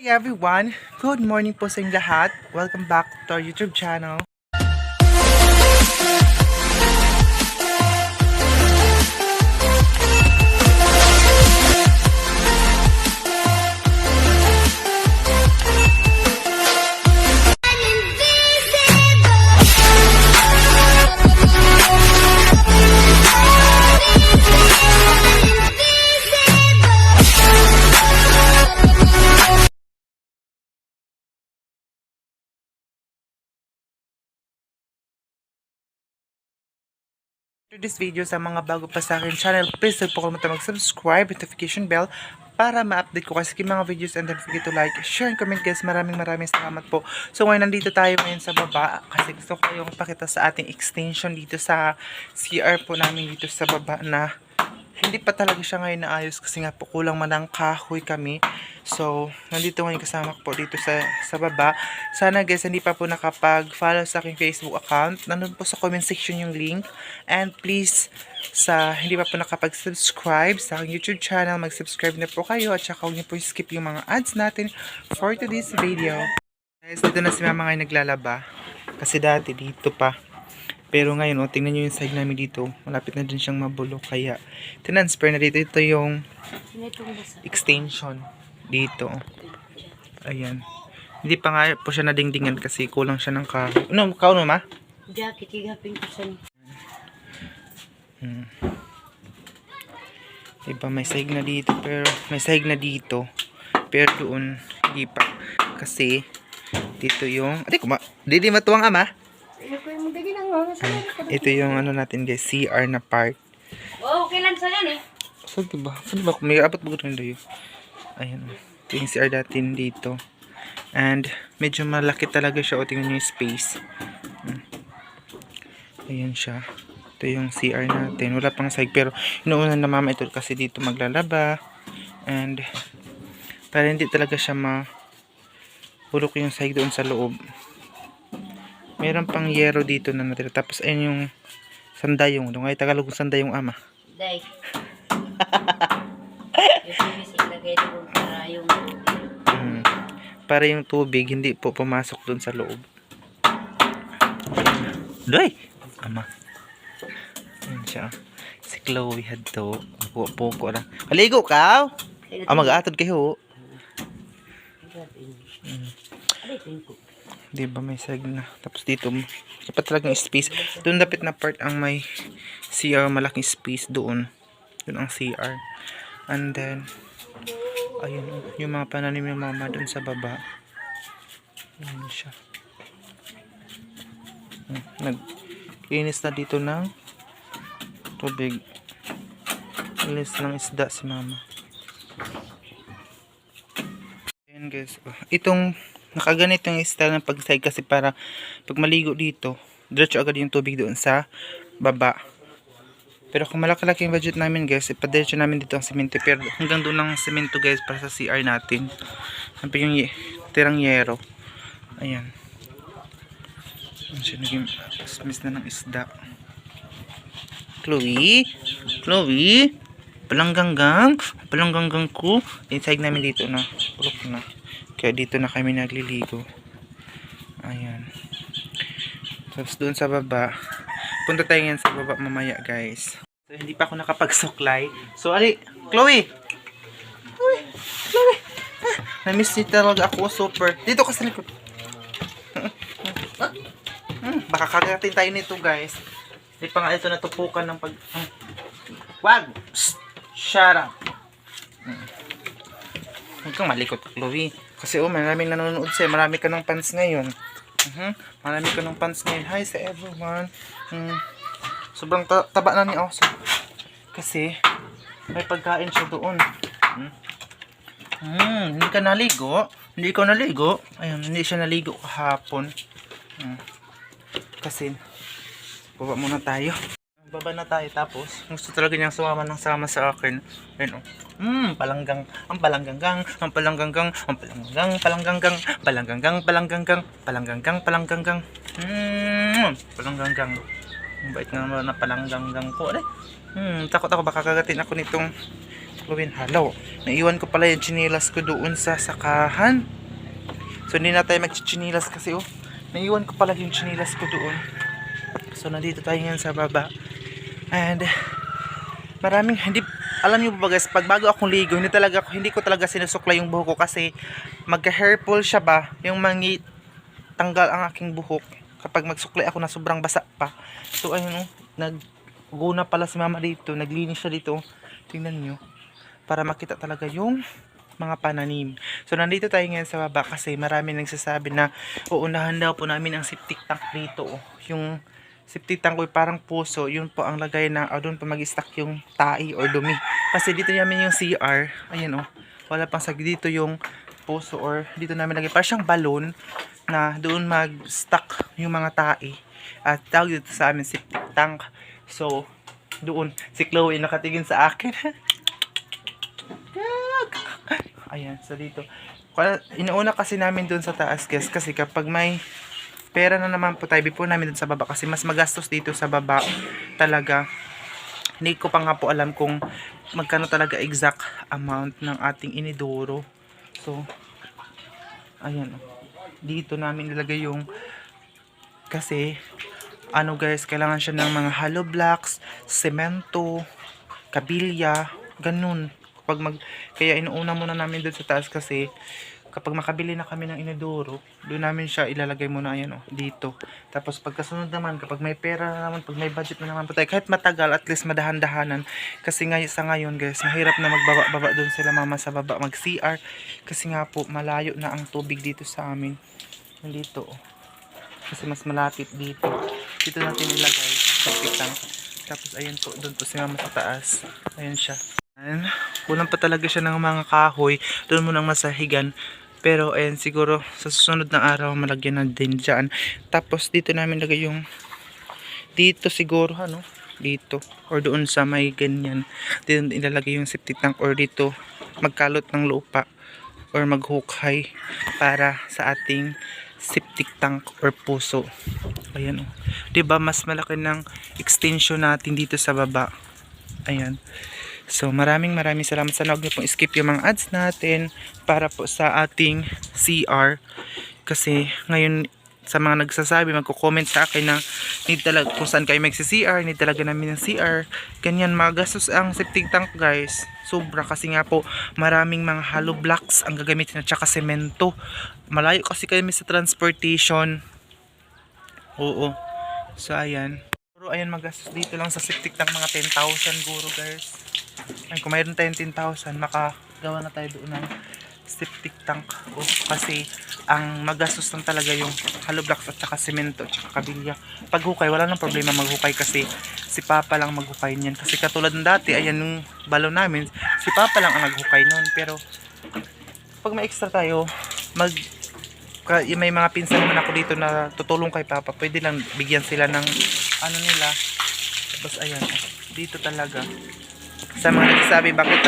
Hi everyone! Good morning po sa inyong lahat. Welcome back to our YouTube channel. To this video, sa mga bago pa sa akin channel, please don't po kalimutan mag-subscribe, notification bell para ma-update ko kasi mga videos, and don't forget to like, share, and comment guys. Maraming salamat po. So ngayon nandito tayo ngayon sa baba kasi gusto ko yung pakita sa ating extension dito sa CR po namin dito sa baba na hindi pa talaga siya ngayon naayos kasi nga po kulang man ng kahoy kami. So, nandito ngayon kasama ko po dito sa baba. Sana guys, hindi pa po nakapag-follow sa aking Facebook account. Nandun po sa comment section yung link. And please, sa hindi pa po nakapag-subscribe sa aking YouTube channel, mag-subscribe na po kayo. At saka huwag niyo po skip yung mga ads natin for today's video. Guys, dito na si mama ngayon naglalaba. Kasi dati dito pa. Pero ngayon, oh, tingnan nyo yung side namin dito. Malapit na din siyang mabulok. Kaya, transfer na dito. Ito yung extension dito. Ayan. Hindi pa nga po siya nadingdingan kasi kulang siya ng kahoy. Ano, kauno ma? Jacket, higapin ko siya. Diba, may sahig na dito. Pero, may sahig na dito. Pero doon, hindi pa. Kasi, dito yung... Di matuwang ama? Ito yung ano natin guys, CR na part. Oh, kailan sa yan eh? So, diba? Saan ba? May apat bago rin doon. Ayan. Ito yung CR natin dito. And, medyo malaki talaga siya. O, tingnan nyo yung space. Ayan siya. Ito yung CR natin. Wala pang side. Pero, inuunan na mama ito kasi dito maglalaba. And, para hindi talaga siya bulok yung side doon sa loob. Meron pang yero dito na natira. Tapos ayun yung sandayong. Doon ay Tagalog yung sandayong ama. Day. Para yung tubig hindi po pumasok doon sa loob. Day! Ama. Ayun siya. Si Chloe had to. Puko lang. Kaligo ka? Mag-aatod kayo. Diba may sag na. Tapos dito, dapat talagang space. Doon dapat na part ang may CR, malaking space doon. Doon ang CR. And then, ayun, yung mga pananim ng mama doon sa baba. Ayun siya. Nag-inis na dito ng tubig. Inis ng isda si mama. Ayun guys. Itong nakaganito yung style ng pag-side kasi para pag maligo dito, diretso agad yung tubig doon sa baba. Pero kung malaki-laki yung budget namin guys, ipadiretso namin dito ang semento. Pero hanggang doon ang semento guys para sa CR natin. Sabi yung tirang yero. Ayan. Siya naging miss na ng isda. Chloe? Chloe? Palanggang-gang ko. Inside namin dito na. Pulok na. Kaya dito na kami nagliligo. Ayan. Tapos doon sa baba. Punta tayo ngayon sa baba mamaya guys. So hindi pa ako nakapagsuklay. So ali, Chloe! Chloe! Na-miss niyo talaga ako super. Dito ka sa likod. Baka kagatin tayo nito guys. Hindi pa nga ito natupukan ng pag... Wag! Shut up! Huwag kang malikot, Chloe. Kasi maraming nanonood sa'yo. Marami ka ng fans ngayon. Marami ka ng fans ngayon. Hi sa everyone. Sobrang taba na ni Oso. Kasi may pagkain siya doon. Hindi ka naligo. Hindi ko naligo. Ayun, hindi siya naligo kahapon. Kasi baba muna tayo. Baba na tayo tapos gusto talaga niyang sumama ng sama sa akin. Ayun oh. Palanggang, ang palanggang, ang palanggang, ang palanggang, palanggang, palanggang, palanggang, palanggang, palanggang. Palanggang. Ang bait nga naman na palanggang ko. Takot ako baka kagatin ako nitong suklawin. Halaw, naiwan ko pala yung chinilas ko doon sa sakahan. So hindi na tayo magchichinilas kasi naiwan ko pala yung chinilas ko doon. So nandito tayo ngayon sa baba. And maraming hindi, alam niyo ba guys, pag bago akong ligo, hindi ko talaga sinusukla yung buhok ko kasi magka-hair pull siya ba, yung tanggal ang aking buhok kapag magsukli ako na sobrang basa pa. So ayun nagguna pala si mama dito, naglinis siya dito. Tingnan niyo para makita talaga yung mga pananim. So nandito tayo ngayon sa baba kasi marami nagsasabi na uunahan daw po namin ang septic tank dito. Yung septic tank ko parang puso, yun po ang lagay na doon pa mag-stack yung tai or dumi. Kasi dito namin yung CR, ayan wala pang sag dito yung puso or dito namin lagay. Parang siyang balon na doon mag-stack yung mga tai. At tawag dito sa amin septic tank. So doon si Chloe nakatingin sa akin. Ayan, so dito. Inuuna kasi namin doon sa taas guys kasi kapag may pera na naman po tayo before namin doon sa baba kasi mas magastos dito sa baba talaga. Hindi ko pa nga po alam kung magkano talaga exact amount ng ating inidoro. So ayan dito namin nilagay yung kasi guys, kailangan siya ng mga hollow blocks, semento, kabilya, ganun. Kaya inuuna muna namin doon sa taas kasi kapag makabili na kami ng inidoro, doon namin siya ilalagay muna ayan dito. Tapos pagkasunod naman, kapag may pera na naman, pag may budget na naman po tayo, kahit matagal, at least madahan-dahanan. Kasi sa ngayon guys, mahirap na magbaba-baba doon sila mama sa baba, mag-CR. Kasi nga po, malayo na ang tubig dito sa amin. Dito kasi mas malapit dito. Dito natin ilagay sa tank. Tapos ayun po, doon po si mama sa taas. Ayun siya. Kulang pa talaga siya ng mga kahoy doon mo nang masahigan, pero ayan siguro sa susunod na araw malagyan na din dyan. Tapos dito namin lagay yung dito siguro dito or doon sa may ganyan dito ilalagay yung septic tank or dito magkalot ng lupa or maghukay para sa ating septic tank or puso. Ayan 'di ba mas malaki ng extension natin dito sa baba. Ayan. So maraming salamat. Sana huwag niyo pong skip yung mga ads natin para po sa ating CR. Kasi ngayon sa mga nagsasabi, magko-comment sa akin na need talaga kung saan kayo magsi-CR, need talaga namin ng CR. Ganyan, magastos ang septic tank guys. Sobra kasi nga po maraming mga hollow blocks ang gagamitin at saka semento. Malayo kasi kami sa transportation. Oo. So ayan. Pero ayan, magastos dito lang sa septic tank mga 10,000 guro guys. Ay, kung mayroon tayong 10,000, makagawa na tayo doon ng septic tank. Kasi ang magastos lang talaga yung hollow blocks at saka semento at saka kabilya. Pag hukay, wala nang problema maghukay kasi si Papa lang maghukay niyan. Kasi katulad ng dati, ayan yung balon namin, si Papa lang ang naghukay noon. Pero pag may extra tayo, may mga pinsan naman ako dito na tutulong kay Papa, pwede lang bigyan sila ng nila. Tapos ayan, dito talaga sa mga nagsasabi bakit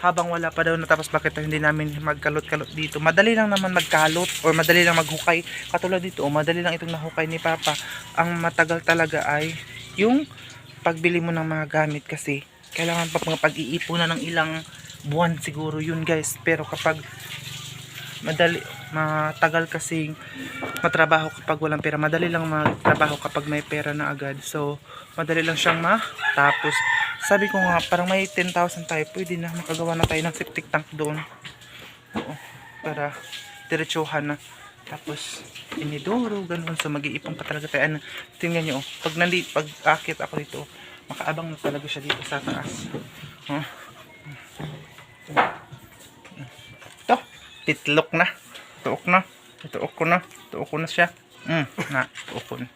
habang wala pa daw natapos bakit hindi namin magkalot-kalot dito. Madali lang naman magkalot or madali lang maghukay. Katulad dito, madali lang itong nahukay ni Papa. Ang matagal talaga ay yung pagbili mo ng mga gamit kasi kailangan pa pag-iipunan ng ilang buwan siguro yun guys. Pero kapag matagal kasing matrabaho kapag walang pera, madali lang magtrabaho kapag may pera na agad. So madali lang siyang matapos. Sabi ko nga, parang may 10,000 tayo, pwede na makagawa na tayo ng septic tank doon. Para diretsuhan na. Tapos inidoro, ganun. So mag-iipon pa talaga tayo. Tingnan nyo, pag akit ako dito, makaabang na talaga siya dito sa taas. Ito, titlok na. Tuok na. Tuok ko na siya. Tuok ko na.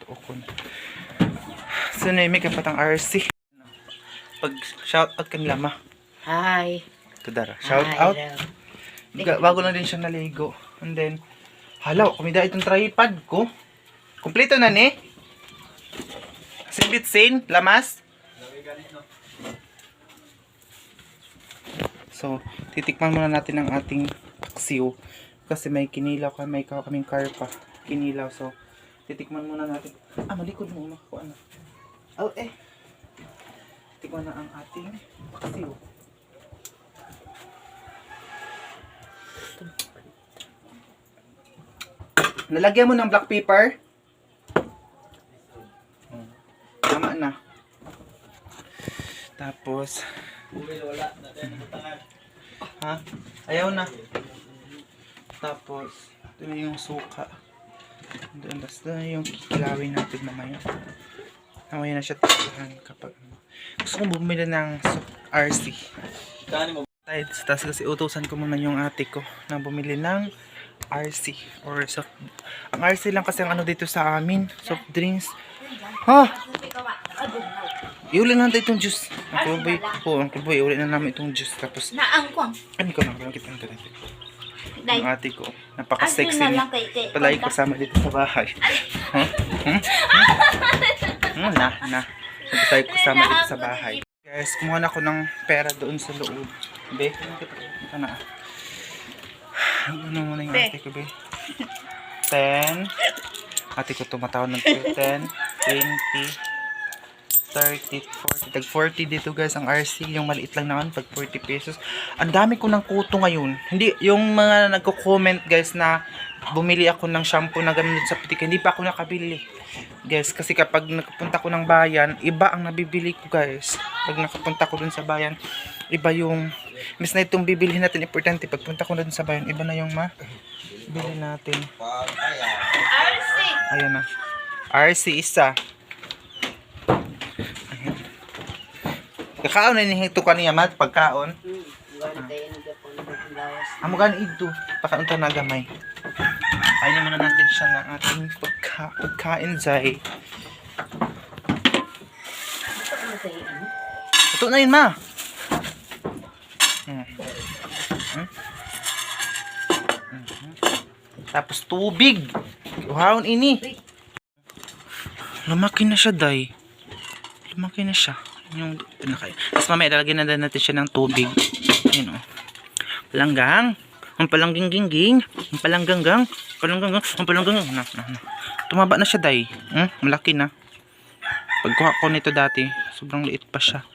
So naimig ang patang RC. Pag shout out kanila ma. Hi. Kudara. Shout out. Bago lang din siya naligo. And then, halaw, kumida itong tripod ko. Kompleto na ni. Sinbitsin, lamas. So, titikman muna natin ang ating paksiw. Kasi may kinilaw may kaming karpa. Kinilaw. So, titikman muna natin. Malikod mo. Tikman na ang ating paksiw. Nalagyan mo ng black pepper. Tama na. Tapos, ha? Ayaw na. Tapos, ito na yung suka. Doon, tapos doon yung kikilawin natin mamaya. Mamaya na siya tatahan kapag gusto kong bumili ng RC. Tapos kasi utusan ko muna yung ate ko na bumili ng RC or soft. Ang RC lang kasi ang ano dito sa amin, soft drinks. Ha? Iuli na natin itong juice. Ang kuboy, iuli na namin itong juice. Tapos, Naangkong. ano ko na, kita natin. Day. Yung ate ko, napaka-sexy Ano na niya. lang kay Palagi kasama dito sa bahay. Ha? Na. Palagi kasama dito sa bahay. Guys, kumuha na ako ng pera doon sa loob. Be, ito na. Ano muna yung ate ko, be? 10. Ate ko tumatawa ng 10, 20, 30, 40. Tag 40 dito guys ang RC. Yung maliit lang naman pag 40 pesos. Ang dami ko ng kuto ngayon. Hindi, yung mga nagko-comment guys na bumili ako ng shampoo na ganun sa putik. Hindi pa ako nakabili. Guys, kasi kapag nakapunta ko ng bayan, iba ang nabibili ko guys. Pag nakapunta ko dun sa bayan, iba yung miss na itong bibilihin natin. Importante, pagpunta ko dun sa bayan, iba na yung bili natin. RC. Ayan na. RC isa. Kakaon na hinihito ka niya, Matt, pagkaon. Amo gan ito, pakaunta na gamay. Ayun muna natin siya ng ating pagkain, Zay. Ito na yun, ma. Tapos tubig. Uhawon ini. Lumaki na siya, Day. Lumaki na siya. Yung tapos mamaya lalagyan na natin siya ng tubig. Ayun o. Palanggang. Ang palanggingging. Ang palangganggang. Ang palanggang. Tumaba na siya, Day. Malaki na. Pagkuha ko nito dati, sobrang liit pa siya.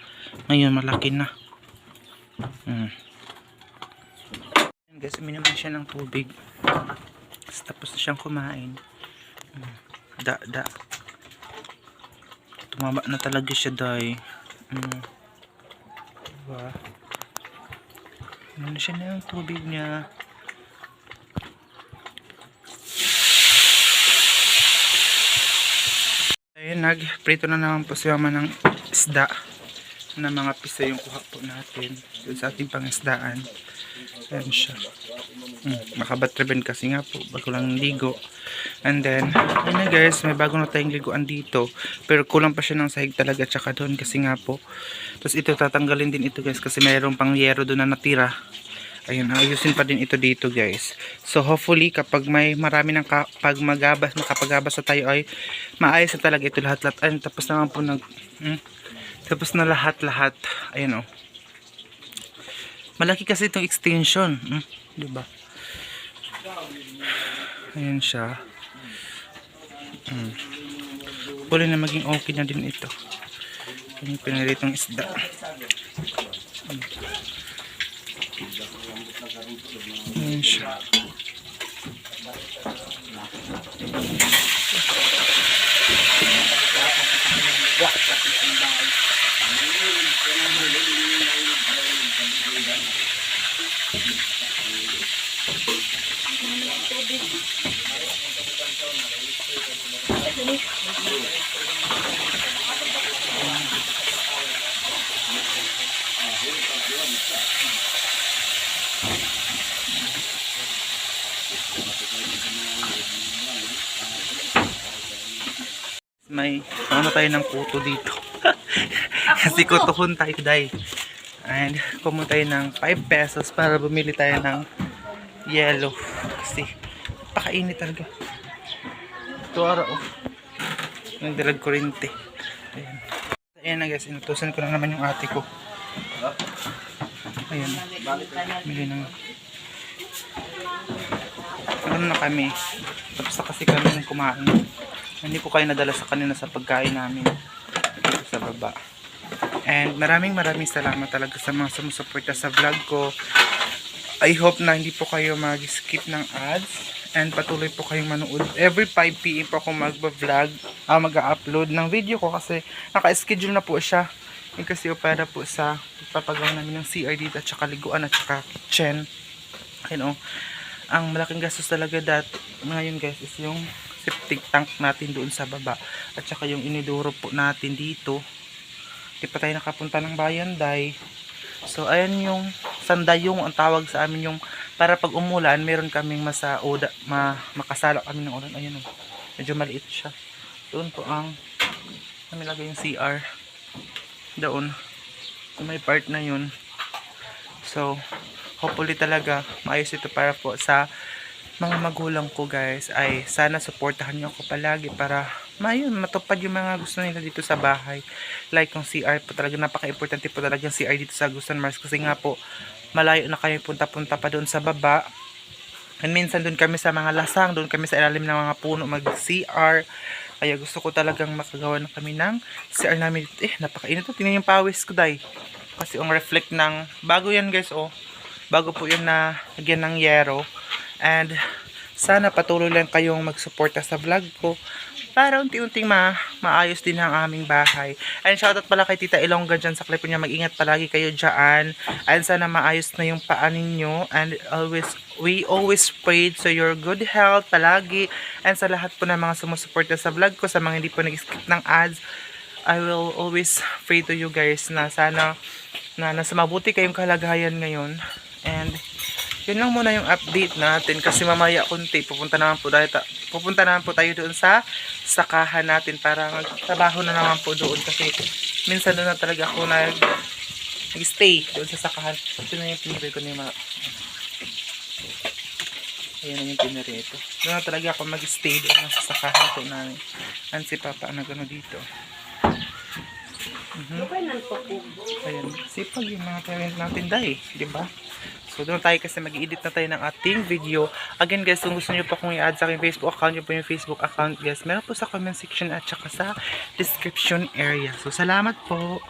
Ngayon, malaki na. Guys, uminom na siya ng tubig. Tapos na siyang kumain. Tumaba na talaga siya, Day. Diba? Ano siya na yung tubig niya. Ayun, nagprito na naman po si mama ng isda na mga pisa yung kuha po natin sa ating pangisdaan. Ayan siya. Makabatriben kasi nga po, bago lang ligo. And then, ayun na guys, may bago na tayong liguan dito. Pero kulang pa siya ng sahig talaga tsaka doon kasi nga po. Tapos ito, tatanggalin din ito guys kasi mayroong pang yero doon na natira. Ayun, ayusin pa din ito dito guys. So hopefully, kapag may marami ng makapagabas na tayo ay maayos na talaga ito lahat-lahat. Ayun, tapos naman po tapos na lahat-lahat. Ayun o. Malaki kasi itong extension. Diba? Ayan siya. Puli na maging okay na din ito. Yung pinaritong isda. Ayan siya. May ano tayo ng kuto dito. Kasi kutuhon tayo, Day. And pumunta tayo ng 5 pesos para bumili tayo ng yellow. Kasi pakainit talaga. Ito araw. Yung dalag kurente. Ayan. Ayan na guys, inutusan ko na naman yung ate ko. Ayan. Bili ng ano na kami. Tapos na kasi kami ng kumain. Hindi ko kayo nadala sa kanina sa pagkain namin sa baba. And maraming salamat talaga sa mga sumusuporta sa vlog ko. I hope na hindi po kayo mag-skip ng ads. And patuloy po kayong manood. Every 5 PM po ako mag-vlog, mag-upload ng video ko kasi naka-schedule na po siya. Yung kasi para po sa papagawa namin ng CR dito at saka liguan at saka kitchen. Ang malaking gastos talaga ngayon guys is yung septic tank natin doon sa baba. At saka yung iniduro po natin dito. Di pa tayo nakapunta ng bayan, day. So, ayan yung sandayong ang tawag sa amin yung para pag umulan, meron kaming makasala kami ng ulan. Ayan o. Medyo maliit siya. Doon po kami lagay yung CR. Doon. So, may part na yun. So, hopefully talaga maayos ito para po sa mga magulang ko guys. Ay sana supportahan nyo ako palagi para matupad yung mga gusto nila dito sa bahay. Like yung CR po talaga, napaka-importante po talaga yung CR dito sa Agusan Mars kasi nga po malayo na kami punta-punta pa doon sa baba. And minsan doon kami sa mga lasang, doon kami sa ilalim ng mga puno mag-CR. Kaya gusto ko talagang makagawa na kami ng CR namin dito. Napakainit to. Tingnan yung pawis ko, day. Kasi ang reflect ng bago yan guys, bago po yun na lagyan ng yero. And sana patuloy lang kayong magsuporta sa vlog ko para unti-unting maayos din ang aming bahay. And shoutout pala kay Tita Ilongga dyan sa California. Mag-ingat palagi kayo dyan. And sana maayos na yung paa ninyo. And we always pray to your good health palagi. And sa lahat po ng mga sumusuporta sa vlog ko, sa mga hindi po nag-skip ng ads, I will always pray to you guys na sana na nasa mabuti kayong kalagayan ngayon. And yun lang muna yung update natin kasi mamaya kunti pupunta naman po tayo doon sa sakahan natin para magtrabaho na naman po doon kasi minsan doon na talaga ako nag-stay doon sa sakahan. Ito na yung piniri ko na yung ayan na yung piniri ito. Doon na talaga ako mag-stay doon sa sakahan ko namin. And si Papa nagano dito. Ayan, sipag yung mga parent natin dahil, di ba? So doon tayo kasi mag-i-edit na tayo ng ating video. Again guys, kung gusto nyo pa kung i-add sa aking Facebook account, yun po yung Facebook account guys. Meron po sa comment section at saka sa description area. So salamat po.